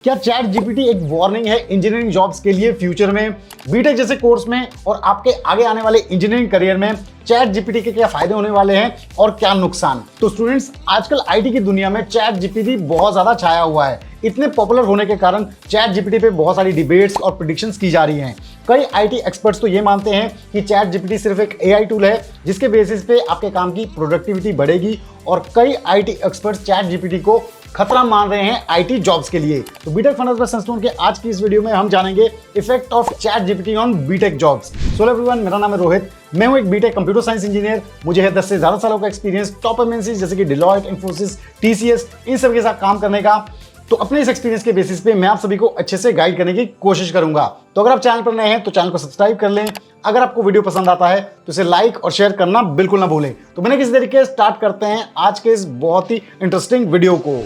क्या chat GPT एक warning है इंजीनियरिंग जॉब्स के लिए फ्यूचर में? बीटेक जैसे कोर्स में और आपके आगे आने वाले इंजीनियरिंग करियर में चैट जीपीटी के क्या फायदे होने वाले हैं और क्या नुकसान? तो स्टूडेंट्स, आजकल आईटी की दुनिया में चैट जीपीटी बहुत ज्यादा छाया हुआ है। इतने पॉपुलर होने के कारण चैट जीपीटी पे बहुत सारी डिबेट्स और प्रेडिक्शंस की जा रही हैं। कई आईटी एक्सपर्ट्स तो ये मानते हैं कि चैट जीपीटी सिर्फ एक एआई टूल है जिसके बेसिस पे आपके काम की प्रोडक्टिविटी बढ़ेगी, और कई आईटी एक्सपर्ट्स चैट जीपीटी को खतरा मान रहे हैं आईटी जॉब्स के लिए। तो बीटेक फंडास बाय सनस्टोन के आज की इस वीडियो में हम जानेंगे effect of chat GPT on BTech jobs. So everyone, मेरा नाम है रोहित, मैं हूं एक बीटेक कंप्यूटर साइंस इंजीनियर। मुझे है 10 से ज्यादा सालों का एक्सपीरियंस टॉप एमएनसी जैसे कि डिलॉयट, इन्फोसिस, टीसीएस, इन सब के साथ काम करने का। तो अपने इस एक्सपीरियंस के बेसिस पे मैं आप सभी को अच्छे से गाइड करने की कोशिश करूंगा। तो अगर आप चैनल पर नए हैं तो चैनल को सब्सक्राइब कर लें। अगर आपको वीडियो पसंद आता है तो इसे लाइक और शेयर करना बिल्कुल ना भूलें। तो बिना किसी तरीके स्टार्ट करते हैं आज के इस बहुत ही इंटरेस्टिंग वीडियो को।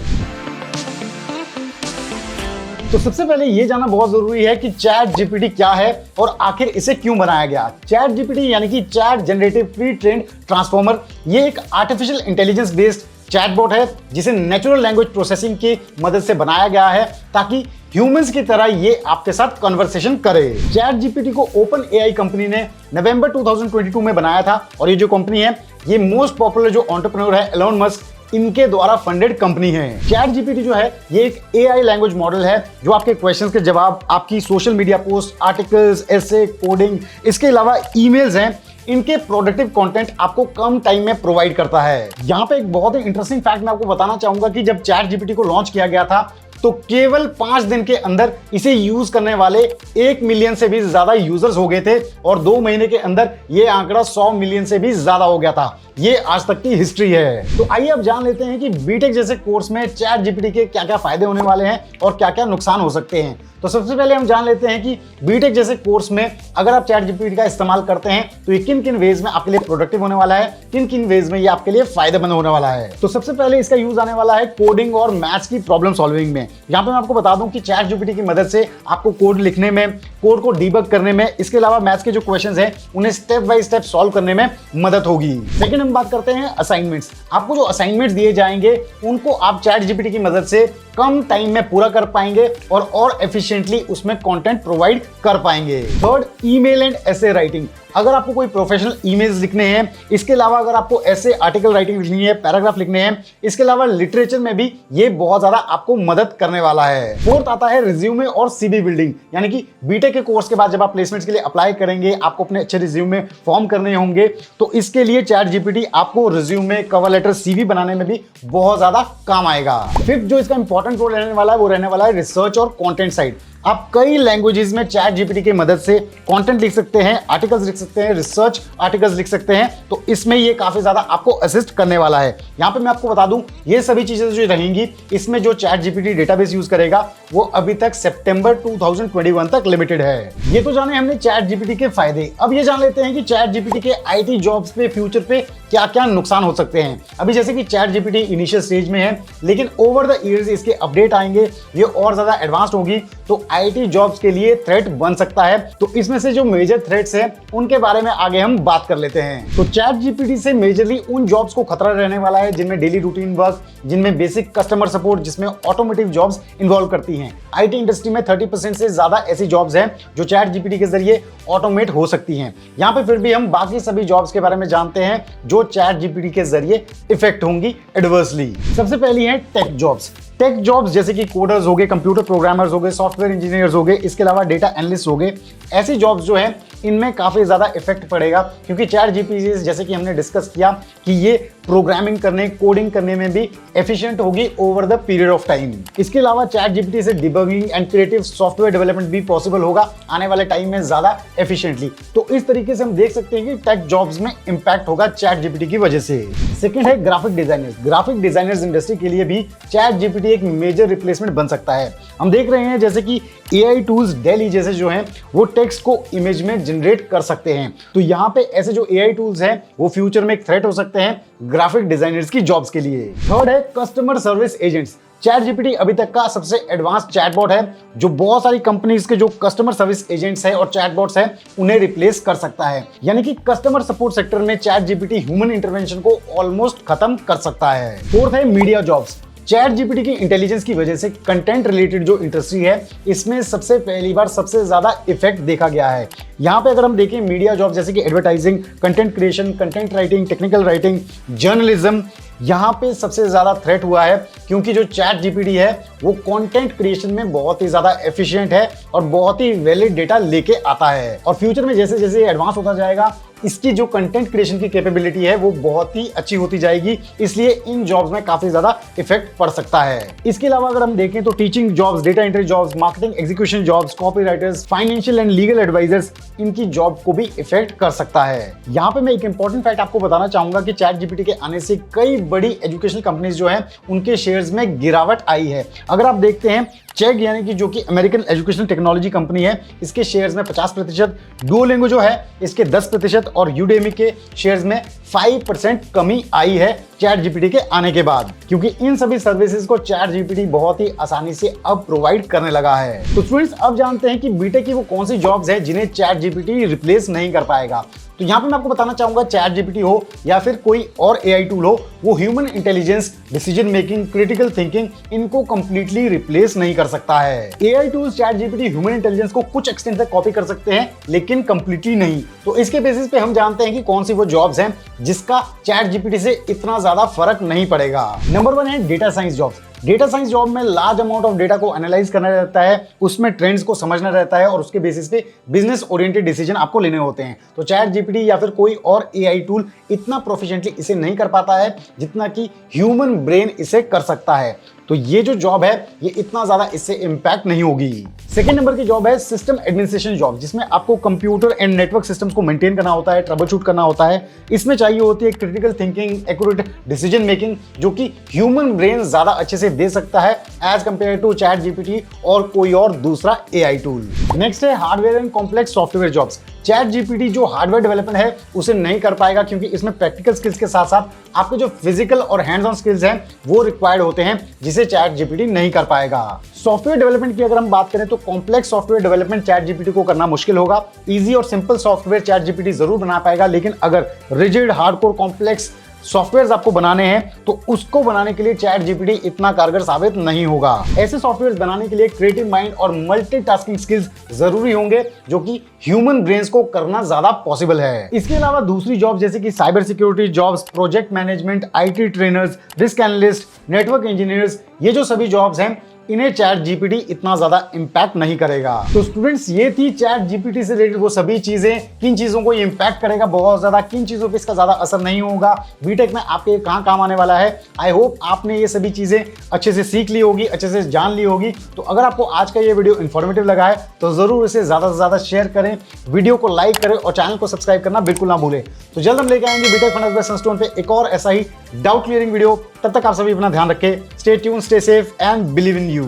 तो सबसे पहले ये जानना बहुत जरूरी है कि चैट जीपीटी क्या है और आखिर इसे क्यों बनाया गया। चैट जीपीटी यानी कि chat generative pre trained transformer, ये एक आर्टिफिशियल इंटेलिजेंस बेस्ड चैटबॉट है जिसे नेचुरल लैंग्वेज प्रोसेसिंग की मदद से बनाया गया है ताकि ह्यूमंस की तरह ये आपके साथ कन्वर्सेशन करे। चैट जीपीटी को ओपन एआई कंपनी ने नवंबर 2022 में बनाया था, और ये जो कंपनी है ये मोस्ट पॉपुलर जो एंटरप्रेन्योर है एलोन मस्क, इनके द्वारा फंडेड कंपनी है। चैट जीपीटी जो है ये एक एआई लैंग्वेज मॉडल है जो आपके क्वेश्चंस के जवाब, आपकी सोशल मीडिया पोस्ट, आर्टिकल्स, एसे, कोडिंग, इसके अलावा ईमेल्स हैं, इनके प्रोडक्टिव कंटेंट आपको कम टाइम में प्रोवाइड करता है। यहाँ पे एक बहुत ही इंटरेस्टिंग फैक्ट मैं आपको बताना चाहूंगा कि जब चैट जीपीटी को लॉन्च किया गया था तो केवल 5 दिन के अंदर इसे यूज करने वाले 1 मिलियन से भी ज्यादा यूजर्स हो गए थे, और 2 महीने के अंदर ये आंकड़ा 100 मिलियन से भी ज्यादा हो गया था। ये आज तक की हिस्ट्री है। तो आइए अब जान लेते हैं कि बीटेक जैसे कोर्स में चैट जीपीटी के क्या क्या फायदे होने वाले हैं और क्या क्या नुकसान हो सकते हैं। तो सबसे पहले हम जान लेते हैं कि बीटेक जैसे कोर्स में अगर आप चैट जीपीटी का इस्तेमाल करते हैं तो ये किन किन वेज में आपके लिए प्रोडक्टिव होने वाला है, किन किन वेज में ये आपके लिए फायदेमंद होने वाला है। तो सबसे पहले इसका यूज आने वाला है कोडिंग और मैथ्स की प्रॉब्लम सॉल्विंग में। यहाँ पे मैं आपको बता दूं कि चैट जीपीटी की मदद से आपको कोड लिखने में, कोड को डीबग करने में, इसके अलावा मैथ्स के जो क्वेश्चंस हैं उन्हें स्टेप बाय स्टेप सॉल्व करने में मदद होगी। सेकंड हम बात करते हैं असाइनमेंट्स। आपको जो असाइनमेंट्स दिए जाएंगे उनको आप चैट जीपीटी की मदद से कम टाइम में पूरा कर पाएंगे और एफिशिएंटली उसमें कंटेंट प्रोवाइड कर पाएंगे। Third, email and essay writing. अगर आपको कोई प्रोफेशनल ईमेल्स लिखने हैं, इसके अलावा अगर आपको ऐसे आर्टिकल राइटिंग लिखनी है, पैराग्राफ लिखने हैं, इसके अलावा लिटरेचर में भी ये बहुत ज्यादा आपको मदद करने वाला है। फोर्थ आता है रिज्यूमे और सीवी बिल्डिंग, यानी कि बीटेक के कोर्स के बाद जब आप प्लेसमेंट्स के लिए अप्लाई करेंगे, आपको अपने अच्छे रिज्यूमे फॉर्म करने होंगे, तो इसके लिए चैट जीपीटी आपको रिज्यूमे, कवर लेटर, सीवी बनाने में भी बहुत ज्यादा काम आएगा। फिफ्थ जो इसका इंपॉर्टेंट रोल रहने वाला है वो रहने वाला है रिसर्च और कंटेंट साइड। आप कई लैंग्वेजेस में चैट जीपीटी की मदद से कंटेंट लिख सकते हैं, आर्टिकल्स लिख सकते हैं, रिसर्च आर्टिकल्स लिख सकते हैं, तो इसमें ये काफी ज्यादा आपको असिस्ट करने वाला है। यहाँ पे मैं आपको बता दूं ये सभी चीजें जो रहेंगी इसमें जो चैट जीपीटी डेटाबेस यूज करेगा वो अभी तक सितंबर 2021 तक लिमिटेड है। ये तो जाने हमने चैट जीपीटी के फायदे। अब ये जान लेते हैं कि चैट जीपीटी के आईटी जॉब्स पे फ्यूचर पे क्या क्या नुकसान हो सकते हैं। अभी जैसे कि चैट जीपीटी इनिशियल स्टेज में है, लेकिन ओवर द ईयर्स इसके अपडेट आएंगे, ये और ज्यादा एडवांस्ड होगी, तो आईटी जॉब्स के लिए थ्रेट बन सकता है। तो इसमें से जो मेजर थ्रेट्स हैं उनके बारे में आगे हम बात कर लेते हैं। तो चैट जीपीटी से मेजरली उन जॉब्स को खतरा रहने वाला है जिनमें डेली रूटीन वर्क, जिनमें बेसिक कस्टमर सपोर्ट, जिसमें ऑटोमोटिव जॉब्स इन्वॉल्व करती हैं। आईटी इंडस्ट्री में 30% से ज्यादा ऐसी जॉब्स हैं जो चैट जीपीटी के जरिए ऑटोमेट हो सकती हैं। यहाँ पे फिर भी हम बाकी सभी जॉब्स के बारे में जानते हैं जो चैट जीपीटी के जरिए इफेक्ट होंगी एडवर्सली। सबसे पहली है टेक जॉब्स। टेक जॉब्स जैसे कि कोडर्स हो गए, कंप्यूटर प्रोग्रामर्स हो गए, सॉफ्टवेयर इंजीनियर्स हो गए, इसके अलावा डेटा एनालिस्ट हो गए, ऐसी जॉब्स जो है इनमें काफी ज्यादा इफेक्ट पड़ेगा, क्योंकि चैट जीपीटी जैसे कि हमने डिस्कस किया कि ये प्रोग्रामिंग करने, कोडिंग करने में भी एफिशिएंट होगी over the period of time. इसके अलावा चैट जीपीटी से debugging and creative software development भी पॉसिबल होगा आने वाले टाइम में ज्यादा एफिशिएंटली। तो इस तरीके से हम देख सकते हैं कि टेक जॉब्स में इंपैक्ट होगा चैट जीपीटी की वजह से। सेकंड है graphic designers. Graphic designers industry के लिए भी चैट जीपीटी एक मेजर रिप्लेसमेंट बन सकता है। हम देख रहे हैं जैसे कि एआई टूल्स डेली जैसे जो हैं वो टेक्स्ट को इमेज में जनरेट कर सकते हैं, तो यहाँ पे ऐसे जो एआई टूल्स हैं वो फ्यूचर में एक थ्रेट हो सकते हैं ग्राफिक डिजाइनर्स की जॉब्स के लिए। थर्ड है customer service agents. Chat GPT अभी तक का सबसे एडवांस चैटबॉट है जो बहुत सारी कंपनीज के जो कस्टमर सर्विस एजेंट्स हैं और चैटबॉट्स हैं उन्हें रिप्लेस कर सकता है। यानी कि कस्टमर सपोर्ट सेक्टर में चैट जीपीटी ह्यूमन इंटरवेंशन को ऑलमोस्ट खत्म कर सकता है। फोर्थ है मीडिया जॉब्स। चैट जीपीटी की इंटेलिजेंस की वजह से कंटेंट रिलेटेड जो इंडस्ट्री है इसमें सबसे पहली बार सबसे ज्यादा इफेक्ट देखा गया है। यहाँ पे अगर हम देखें मीडिया जॉब जैसे कि advertising, content creation, content writing, technical writing, journalism, यहाँ पे सबसे ज्यादा थ्रेट हुआ है क्योंकि जो चैट जीपीटी है वो कंटेंट क्रिएशन में बहुत ही ज्यादा एफिशिएंट है और बहुत ही वैलिड डेटा लेके आता है। और फ्यूचर में जैसे जैसे एडवांस होता जाएगा इसकी जो कंटेंट क्रिएशन की कैपेबिलिटी है वो बहुत ही अच्छी होती जाएगी, इसलिए इन जॉब्स में काफी ज्यादा इफेक्ट पड़ सकता है। इसके अलावा अगर हम देखें तो teaching jobs, data entry jobs, marketing execution jobs, copywriters, financial and legal advisers, इनकी जॉब को भी इफेक्ट कर सकता है। यहाँ पे मैं एक इंपॉर्टेंट फैक्ट आपको बताना चाहूंगा कि चैट जीपीटी के आने से कई बड़ी एजुकेशनल कंपनीज जो है उनके शेयर्स में गिरावट आई है। अगर आप देखते हैं चेग यानी कि जो कि अमेरिकन एजुकेशनल टेक्नोलॉजी कंपनी है, इसके शेयर्स में 50%, डुओलिंगो जो है इसके 10% और यूडेमी के शेयर्स में 5% कमी आई है चैट जीपीटी के आने के बाद, क्योंकि इन सभी सर्विसेज को चैट जीपीटी बहुत ही आसानी से अब प्रोवाइड करने लगा है। तो स्टूडेंट्स अब जानते हैं कि बीटेक की वो कौन सी जॉब्स हैं जिन्हें चैट जीपीटी रिप्लेस नहीं कर पाएगा। तो यहाँ पे मैं आपको बताना चाहूंगा चैट जीपीटी हो या फिर कोई और एआई टूल हो, वो human intelligence, decision making, critical thinking इनको कंप्लीटली रिप्लेस नहीं कर सकता है। AI tools chat GPT human intelligence को कुछ एक्सटेंट तक कॉपी कर सकते हैं लेकिन कंप्लीटली नहीं। तो इसके बेसिस पे हम जानते हैं कि कौन सी वो जॉब्स हैं जिसका चैट जीपीटी से इतना ज्यादा फर्क नहीं पड़ेगा। नंबर 1 है data science jobs. Data science job में लार्ज अमाउंट ऑफ डेटा को एनालाइज करना रहता है, उसमें ट्रेंड्स को समझना रहता है और उसके बेसिस पे बिजनेस ओरिएंटेड डिसीजन आपको लेने होते हैं। तो चैट जीपीटी या फिर कोई और एआई टूल इतना प्रोफिशिएंटली इसे नहीं कर पाता है जितना कि ह्यूमन ब्रेन इसे कर सकता है। तो ये जो जॉब है ये इतना ज्यादा इससे इंपैक्ट नहीं होगी। सेकेंड नंबर की जॉब है सिस्टम एडमिनिस्ट्रेशन जॉब, जिसमें आपको कंप्यूटर एंड नेटवर्क सिस्टम्स को मेंटेन करना होता है, ट्रबल शूट करना होता है। इसमें चाहिए होती है critical thinking, accurate decision making, जो कि ह्यूमन ब्रेन ज्यादा अच्छे से दे सकता है as compare to chat GPT और कोई और दूसरा एआई टूल। नेक्स्ट है hardware and complex software jobs. Chat GPT जो हार्डवेयर डेवलपमेंट है उसे नहीं कर पाएगा क्योंकि इसमें प्रैक्टिकल स्किल्स के साथ साथ आपके जो फिजिकल और हैंड्स ऑन स्किल्स हैं वो रिक्वायर्ड होते हैं, जिसे चैट जीपीटी नहीं कर पाएगा। सॉफ्टवेयर डेवलपमेंट की अगर हम बात करें तो complex software development chat GPT को करना मुश्किल होगा। इजी और सिंपल सॉफ्टवेयर चैट जीपीटी जरूर बना पाएगा, लेकिन अगर रिजिड, हार्डकोर, कॉम्प्लेक्स सॉफ्टवेयर आपको बनाने हैं तो उसको बनाने के लिए चैट जीपीटी इतना कारगर साबित नहीं होगा। ऐसे सॉफ्टवेयर बनाने के लिए क्रिएटिव माइंड और मल्टीटास्किंग स्किल्स जरूरी होंगे, जो कि ह्यूमन ब्रेन्स को करना ज्यादा पॉसिबल है। इसके अलावा दूसरी जॉब जैसे कि cyber security jobs, project management, IT trainers, risk analyst, network engineers, ये जो सभी जॉब्स हैं इन्हें चैट जीपीटी इतना ज्यादा इंपैक्ट नहीं करेगा। तो स्टूडेंट्स ये थी चैट जीपीटी से रिलेटेड वो सभी चीजें, किन चीजों को इंपैक्ट करेगा बहुत ज्यादा, किन चीजों पे इसका ज्यादा असर नहीं होगा, बीटेक में आपके कहां काम आने वाला है। आई होप आपने ये सभी चीजें अच्छे से सीख ली होगी, अच्छे से जान ली होगी। तो अगर आपको आज का ये वीडियो इन्फॉर्मेटिव लगा है तो जरूर इसे ज्यादा से ज्यादा शेयर करें, वीडियो को लाइक करें और चैनल को सब्सक्राइब करना बिल्कुल ना भूलें। तो जल्द हम लेके आएंगे बीटेक फंडामेंटल सनस्टोन पे एक और ऐसा ही डाउट क्लियरिंग वीडियो। तब तक आप सभी अपना ध्यान रखें। Stay tune, stay safe and believe in you.